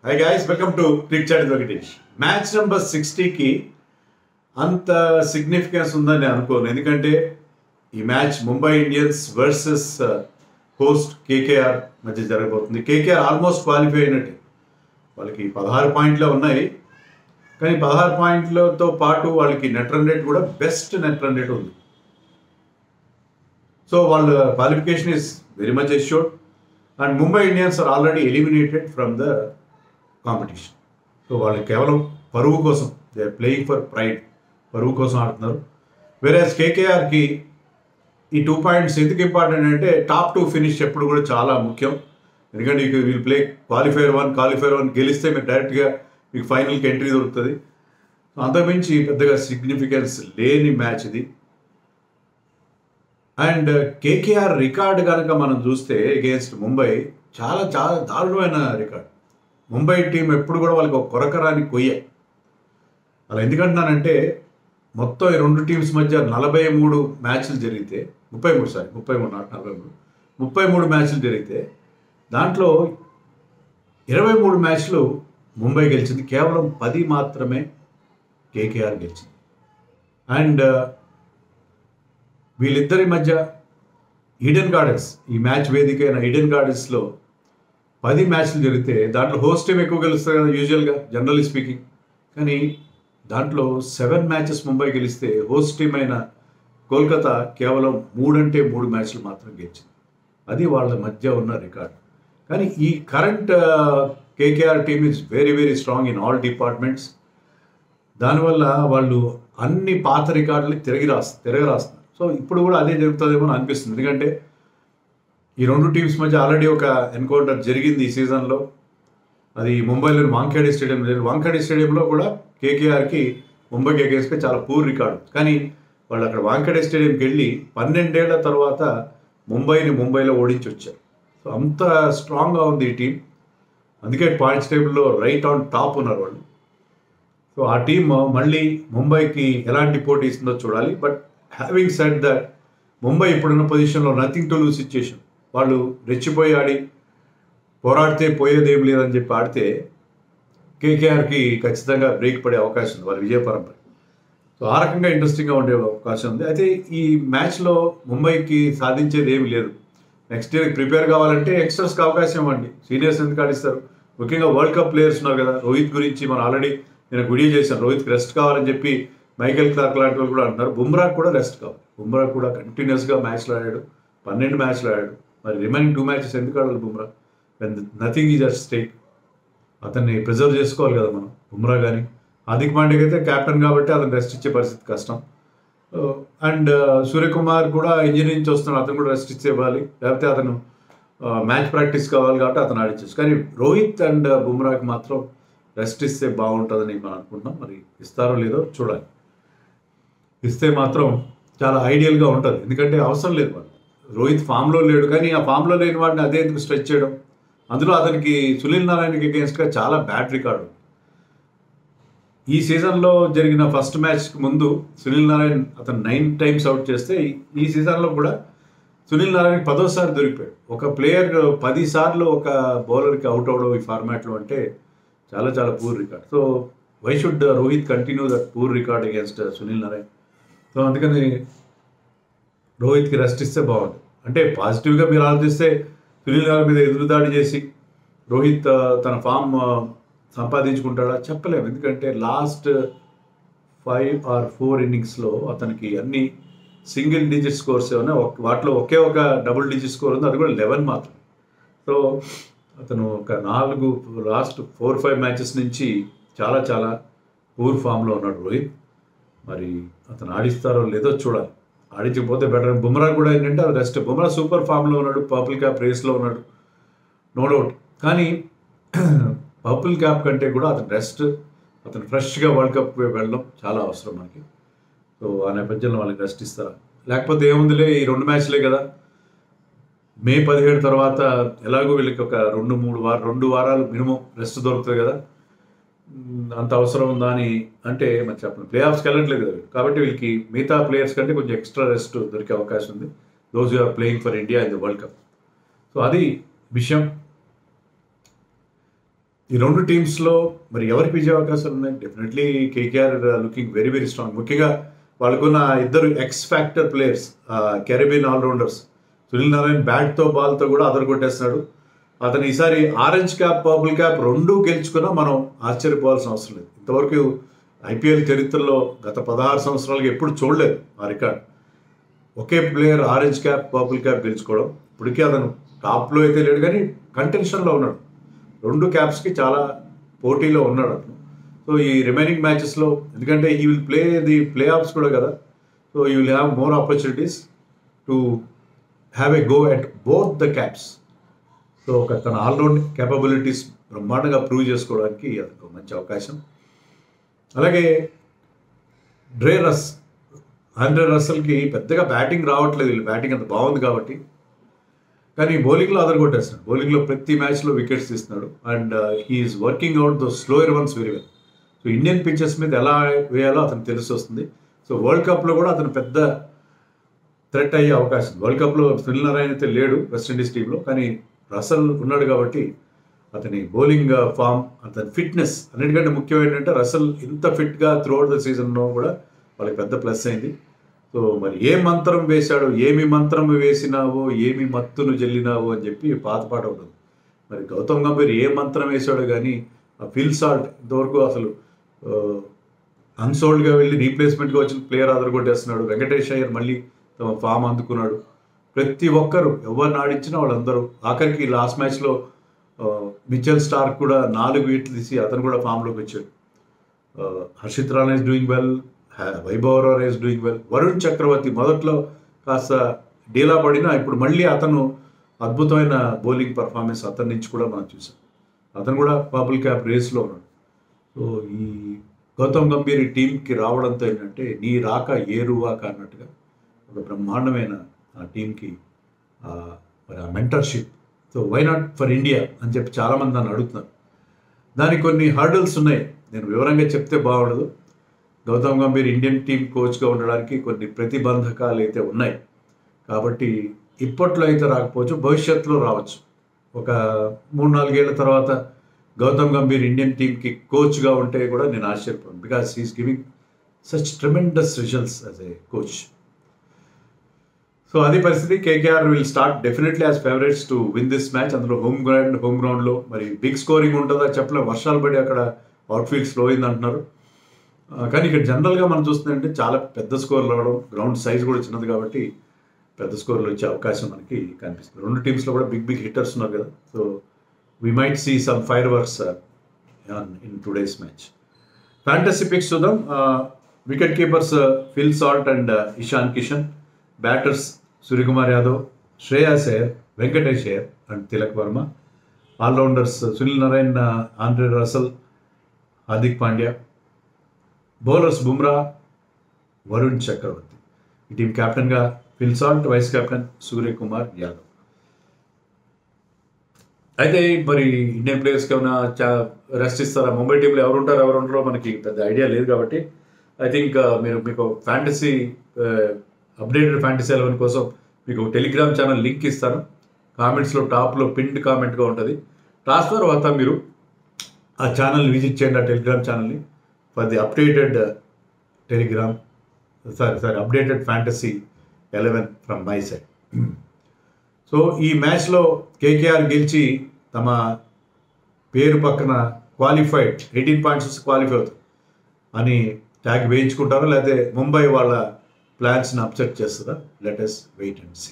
Hi guys, welcome to Click Chat with Venkatesh. Match number 60కి అంత significance ఉందని నేను అనుకోను. ఎందుకంటే ఈ match Mumbai Indians versus host KKR మధ్య జరగబోతుంది. కేకేఆర్ ఆల్మోస్ట్ క్వాలిఫై అయినట్టే. వాళ్ళకి 16 పాయింట్లే ఉన్నాయి. కానీ 16 పాయింట్లతో పాటు వాళ్ళకి నెట్ రన్ రేట్ కూడా బెస్ట్ నెట్ రన్ రేట్ ఉంది. సో వాళ్ళ qualification is very much assured. And Mumbai Indians are already eliminated from the competition. So వాళ్ళు కేవలం పరువు కోసం, they are playing for pride, పరువు కోసం ఆడుతున్నారు. వేరేస్ కేకేఆర్కి ఈ 2 పాయింట్స్ ఎందుకు ఇంపార్టెంట్ అంటే టాప్ 2 ఫినిష్ ఎప్పుడు కూడా చాలా ముఖ్యం. ఎందుకంటే మీకు వీళ్ళు ప్లే క్వాలిఫైర్ 1 గెలిస్తే మీరు డైరెక్ట్గా మీకు ఫైనల్కి ఎంట్రీ దొరుకుతుంది. అంతకుమించి పెద్దగా సిగ్నిఫికెన్స్ లేని మ్యాచ్ ఇది. అండ్ కేకేఆర్ రికార్డ్ కనుక మనం చూస్తే అగేన్స్ట్ ముంబై చాలా చాలా దారుణమైన రికార్డ్. ముంబై టీం ఎప్పుడు కూడా వాళ్ళకి ఒక కొరకరాని కొయ్య. అలా ఎందుకంటున్నానంటే మొత్తం ఈ 2 టీమ్స్ మధ్య 43 మ్యాచ్లు జరిగితే 33 మ్యాచ్లు జరిగితే దాంట్లో 23 మ్యాచ్లు ముంబై గెలిచింది, కేవలం 10 మాత్రమే కేకేఆర్ గెలిచింది. అండ్ వీళ్ళిద్దరి మధ్య ఈడెన్ గార్డెన్స్, ఈ మ్యాచ్ వేదిక అయిన ఈడెన్ గార్డెన్స్లో 10 మ్యాచ్లు జరిగితే దాంట్లో హోస్ట్ టీం ఎక్కువ గెలుస్తుంది కదా యూజువల్గా, జనరల్లీ స్పీకింగ్. కానీ దాంట్లో 7 మ్యాచెస్ ముంబై గెలిస్తే హోస్ట్ టీం అయిన కోల్కతా కేవలం 3 మ్యాచ్లు మాత్రం గెలిచింది. అది వాళ్ళ మధ్య ఉన్న రికార్డ్. కానీ ఈ current KKR team is very very strong in all departments. దానివల్ల వాళ్ళు అన్ని పాత రికార్డులు తిరగరాస్తున్నారు. సో ఇప్పుడు కూడా అదే జరుగుతుందేమో అని అనిపిస్తుంది. ఎందుకంటే ఈ 2 టీమ్స్ మధ్య ఆల్రెడీ ఒక ఎన్కౌంటర్ జరిగింది ఈ సీజన్లో. అది ముంబైలోని వాంఖేడే స్టేడియంలో కూడా కేకేఆర్కి ముంబైకి అగేన్స్ట్గా చాలా పూర్ రికార్డు. కానీ వాళ్ళు అక్కడ వాంఖేడే స్టేడియంకి వెళ్ళి 12 ఏళ్ల తర్వాత ముంబైలో ఓడించి వచ్చారు. సో అంత స్ట్రాంగ్గా ఉంది ఈ టీం. అందుకే పాయింట్స్ టేబుల్లో రైట్ ఆన్ టాప్ ఉన్నారు వాళ్ళు. సో ఆ టీం మళ్ళీ ముంబైకి ఎలాంటి పోటీ ఇస్తుందో చూడాలి. But having said that, Mumbai ఇప్పుడున్న పొజిషన్లో నథింగ్ టు లూజ్ సిచ్యుయేషన్. వాళ్ళు రెచ్చిపోయి ఆడి పోరాడితే పోయేదేం లేదని చెప్పి ఆడితే కేకేఆర్కి ఖచ్చితంగా బ్రేక్ పడే అవకాశం ఉంది వాళ్ళ విజయ పరంపర. సో ఆ రకంగా ఇంట్రెస్టింగ్గా ఉండే అవకాశం ఉంది. అయితే ఈ మ్యాచ్లో ముంబైకి సాధించేది ఏమి లేదు. నెక్స్ట్ ఇయర్కి ప్రిపేర్ కావాలంటే యంగ్స్టర్స్కి అవకాశం ఇవ్వండి. సీనియర్స్ ఎందుకు ఆడిస్తారు? ముఖ్యంగా వరల్డ్ కప్ ప్లేయర్స్ ఉన్నారు కదా. రోహిత్ గురించి మనం ఆల్రెడీ నేను వీడియో చేశాను. రోహిత్కి రెస్ట్ కావాలని చెప్పి మైకేల్ క్లార్క్ లాంటి వాళ్ళు కూడా అంటున్నారు. బుమ్రాకి కూడా రెస్ట్ కావాలి. బుమ్రా కూడా కంటిన్యూస్గా మ్యాచ్లు ఆడాడు, 12 మ్యాచ్లు ఆడాడు. మరి రిమైనింగ్ 2 మ్యాచెస్ ఎందుకు ఆడాలి Bumrah? Nothing is at stake. అతన్ని ప్రిజర్వ్ చేసుకోవాలి కదా మనం. బుమ్రా కానీ హార్దిక్ పాండ్యాకి అయితే క్యాప్టెన్ కాబట్టి అతను రెస్ట్ ఇచ్చే పరిస్థితి కష్టం. అండ్ సూర్యకుమార్ కూడా ఇంజరీ నుంచి వస్తున్నాడు, అతను కూడా రెస్ట్ ఇచ్చేవ్వాలి. లేకపోతే అతను మ్యాచ్ ప్రాక్టీస్ కావాలి కాబట్టి అతను ఆడించచ్చు. కానీ రోహిత్ అండ్ బుమ్రాకి మాత్రం రెస్ట్ ఇస్తే బాగుంటుందని మనం అనుకుంటున్నాం. మరి ఇస్తారో లేదో చూడాలి. ఇస్తే మాత్రం చాలా ఐడియల్గా ఉంటుంది. ఎందుకంటే అవసరం లేదు వాళ్ళు. రోహిత్ ఫామ్లో లేడు, కానీ ఆ ఫామ్లో లేని వాడిని అదే ఎందుకు స్ట్రెచ్ చేయడం? అందులో అతనికి సునీల్ నారాయణకి అగేన్స్ట్గా చాలా బ్యాడ్ రికార్డు. ఈ సీజన్లో జరిగిన ఫస్ట్ మ్యాచ్కి ముందు సునీల్ నారాయణ్ అతను 9 టైమ్స్ అవుట్ చేస్తే ఈ సీజన్లో కూడా సునీల్ నారాయణకి 10వ దొరికిపోయాడు. ఒక ప్లేయర్ 10 సార్లు ఒక బౌలర్కి అవుట్ అవడం ఈ ఫార్మాట్లో అంటే చాలా చాలా poor record. So why should Rohit continue that poor record against Sunil Narine? So అందుకని రోహిత్కి రెస్ట్ ఇస్తే బాగుంటుంది. అంటే పాజిటివ్గా మీరు ఆలోచిస్తే సునీల్ నారాయణ్ మీద ఎదురుదాడి చేసి రోహిత్ తన ఫామ్ సంపాదించుకుంటాడా చెప్పలేము. ఎందుకంటే లాస్ట్ 5 or 4 ఇన్నింగ్స్లో అతనికి అన్ని సింగిల్ డిజిట్ స్కోర్స్ ఏమైనా, వాటిలో ఒకే ఒక డబుల్ డిజిట్ స్కోర్ ఉంది, అది కూడా 11 మాత్రం. సో అతను ఒక లాస్ట్ 4-5 మ్యాచెస్ నుంచి చాలా చాలా పూర్ ఫామ్లో ఉన్నాడు రోహిత్. మరి అతను ఆడిస్తారో లేదో చూడాలి. ఆడించకపోతే బెటర్. బుమ్రా కూడా ఏంటంటే అది రెస్ట్. బుమ్రా సూపర్ ఫామ్లో ఉన్నాడు, పర్పుల్ క్యాప్ రేస్లో ఉన్నాడు, నో డౌట్. కానీ పర్పుల్ క్యాప్ కంటే కూడా అతను రెస్ట్, అతను ఫ్రెష్గా వరల్డ్ కప్ వెళ్ళడం చాలా అవసరం మనకి. సో ఆ నేపథ్యంలో వాళ్ళకి రెస్ట్ ఇస్తారా? లేకపోతే ఏముందిలే, ఈ 2 మ్యాచ్లే కదా, మే 17 తర్వాత ఎలాగో వీళ్ళకి ఒక 2 వారాలు మినిమం రెస్ట్ దొరుకుతుంది కదా. అంత అవసరం ఉందా అని అంటే మరి చెప్పండి. ప్లే ఆఫ్స్కి వెళ్ళట్లేదు కదా, కాబట్టి వీళ్ళకి మిగతా ప్లేయర్స్ కంటే కొంచెం ఎక్స్ట్రా రెస్ట్ దొరికే అవకాశం ఉంది. Those you are playing for India in the world cup. So అది విషయం. ఈ రెండు టీమ్స్లో మరి ఎవరికి విజయ అవకాశాలు ఉన్నాయి? Definitely KKR looking very very strong. ముఖ్యంగా వాళ్ళకున్న ఇద్దరు X factor players, Caribbean all rounders. Sunil Narine బ్యాట్తో బాల్తో కూడా అదరగొట్టేస్తున్నాడు. అతను ఈసారి ఆరెంజ్ క్యాప్, పర్పుల్ క్యాప్ రెండూ గెలుచుకున్నా మనం ఆశ్చర్యపోవాల్సిన అవసరం లేదు. ఇంతవరకు ఐపీఎల్ చరిత్రలో గత 16 సంవత్సరాలుగా ఎప్పుడు చూడలేదు ఆ రికార్డ్. ఒకే player orange cap, purple cap గెలుచుకోవడం. ఇప్పటికీ అతను టాప్లో అయితే లేడు కానీ కంటెన్షన్లో ఉన్నాడు. 2 క్యాప్స్కి చాలా పోటీలో ఉన్నాడు అతను. సో ఈ రిమైనింగ్ మ్యాచెస్లో, ఎందుకంటే ఈ will play the play offs కూడా కదా, so you will have more opportunities to have a go at both the caps. So తన ఆల్రౌండ్ కేపబిలిటీస్ బ్రహ్మాండంగా ప్రూవ్ చేసుకోవడానికి అదొక మంచి అవకాశం. అలాగే ఆండ్రే రస్సెల్కి పెద్దగా బ్యాటింగ్ రావట్లేదు. వీళ్ళు బ్యాటింగ్ అంత బాగుంది కాబట్టి, కానీ బౌలింగ్లో అదరగొట్టేస్తున్నాడు. బౌలింగ్లో ప్రతి మ్యాచ్లో వికెట్స్ తీస్తున్నాడు. And he is working out the slower ones very well. So Indian pitches మీద ఎలా వేయాలో అతనికి తెలిసి వస్తుంది. సో వరల్డ్ కప్లో కూడా అతను పెద్ద థ్రెట్ అయ్యే అవకాశం. వరల్డ్ కప్లో సునీల్ నారాయణ్ అయితే లేడు వెస్టిండీస్ టీంలో, కానీ రసల్ ఉన్నాడు కాబట్టి అతని బౌలింగ్ ఫామ్, అతని ఫిట్నెస్, అన్నిటికంటే ముఖ్యం ఏంటంటే రసల్ ఇంత ఫిట్గా త్రూఅవుట్ ద సీజన్లో కూడా వాళ్ళకి పెద్ద ప్లస్ అయింది. సో మరి ఏ మంత్రం వేశాడో, ఏమి మంత్రం వేసినావో, ఏమి మత్తును జల్లినావో అని చెప్పి పాత పాట ఉంటుంది. మరి గౌతమ్ గంభీర్ ఏ మంత్రం వేశాడో కానీ ఆ ఫిల్ సాల్ట్ ఇంతవరకు అసలు అన్సోల్డ్గా వెళ్ళి రీప్లేస్మెంట్గా వచ్చిన ప్లేయర్ అదరగొట్టేస్తున్నాడు. వెంకటేష్ అయ్యర్ మళ్ళీ తమ ఫామ్ అందుకున్నాడు. ప్రతి ఒక్కరు ఎవరిని ఆడించినా వాళ్ళందరూ, ఆఖరికి లాస్ట్ మ్యాచ్లో మిచెల్ స్టార్క్ కూడా 4 వికెట్లు తీసి అతను కూడా ఫామ్లోకి వచ్చాడు. Harshit Rana is doing well, Vaibhav Arora is doing well. Varun Chakravarthy మొదట్లో కాస్త డీలా పడినా ఇప్పుడు మళ్ళీ అతను అద్భుతమైన బౌలింగ్ పర్ఫార్మెన్స్ అతని నుంచి కూడా మనం చూసాం. అతను కూడా పర్పుల్ క్యాప్ రేస్లో ఉన్నాడు. సో ఈ గౌతమ్ గంభీర్ ఈ టీంకి రావడంతో ఏంటంటే నీ రాక ఏరువాక అన్నట్టుగా ఒక బ్రహ్మాండమైన ఆ టీంకి మరి ఆ mentorship. So why not for India అని చెప్పి చాలామంది నన్ను అడుగుతున్నారు. దానికి కొన్ని హర్డల్స్ ఉన్నాయి, నేను వివరంగా చెప్తే బాగుండదు. గౌతమ్ గంభీర్ ఇండియన్ టీం కోచ్గా ఉండడానికి కొన్ని ప్రతిబంధకాలు అయితే ఉన్నాయి. కాబట్టి ఇప్పట్లో అయితే రాకపోవచ్చు, భవిష్యత్తులో రావచ్చు. ఒక 3-4 ఏళ్ల తర్వాత గౌతమ్ గంభీర్ ఇండియన్ టీంకి కోచ్గా ఉంటే కూడా నేను ఆశ్చర్యపోను. Because he is giving such tremendous results as a coach. So అది పరిస్థితి. KKR will start definitely as favourites to win this match. అందులో హోమ్ గ్రౌండ్లో మరి బిగ్ స్కోరింగ్ ఉంటుందా చెప్పలేం. వర్షాలు పడి అక్కడ అవుట్ఫీల్డ్ స్లో అయింది అంటున్నారు. కానీ ఇక్కడ జనరల్గా మనం చూస్తుందంటే చాలా పెద్ద స్కోర్లు రావడం, గ్రౌండ్ సైజ్ కూడా చిన్నది కాబట్టి పెద్ద స్కోర్లు వచ్చే అవకాశం మనకి కనిపిస్తుంది. రెండు టీమ్స్లో కూడా బిగ్ హిట్టర్స్ ఉన్నారు కదా. So we might see some fireworks in today's match. Fantasy picks చూద్దాం. Wicket keepers Phil Salt and Ishan Kishan. Batters Suryakumar Yadav, Shreyas Iyer, Venkatesh Iyer and Tilak Varma. All rounders Sunil Narine, Andre Russell, Hardik Pandya. Bowlers Bumrah, Varun Chakravarthy. ఈ టీం కెప్టెన్గా Phil Salt, vice captain Suryakumar Yadav. అయితే మరి Indian ప్లేయర్స్కి ఏమైనా rest ఇస్తారా? ముంబై టీంలో ఎవరు ఉండరో మనకి పెద్ద ఐడియా లేదు కాబట్టి ఐ థింక్ మీకు ఫ్యాంటసీ అప్డేటెడ్ ఫ్యాంటసీ 11 కోసం మీకు టెలిగ్రామ్ ఛానల్ లింక్ ఇస్తాను. కామెంట్స్లో టాప్లో పిన్డ్ కామెంట్గా ఉంటుంది. టాస్ తర్వాత మీరు ఆ ఛానల్ని విజిట్ చేయండి, ఆ టెలిగ్రామ్ ఛానల్ని, for the updated updated fantasy 11 from my side. So ఈ మ్యాచ్లో కేకేఆర్ గెలిచి తమ పేరు పక్కన క్వాలిఫైడ్ 18 పాయింట్స్ క్వాలిఫై అవుతుంది అని ట్యాగ్ వేయించుకుంటారా, లేకపోతే ముంబై వాళ్ళ ప్లాన్స్ని అప్సెట్ చేస్తుందా? Let us wait and see.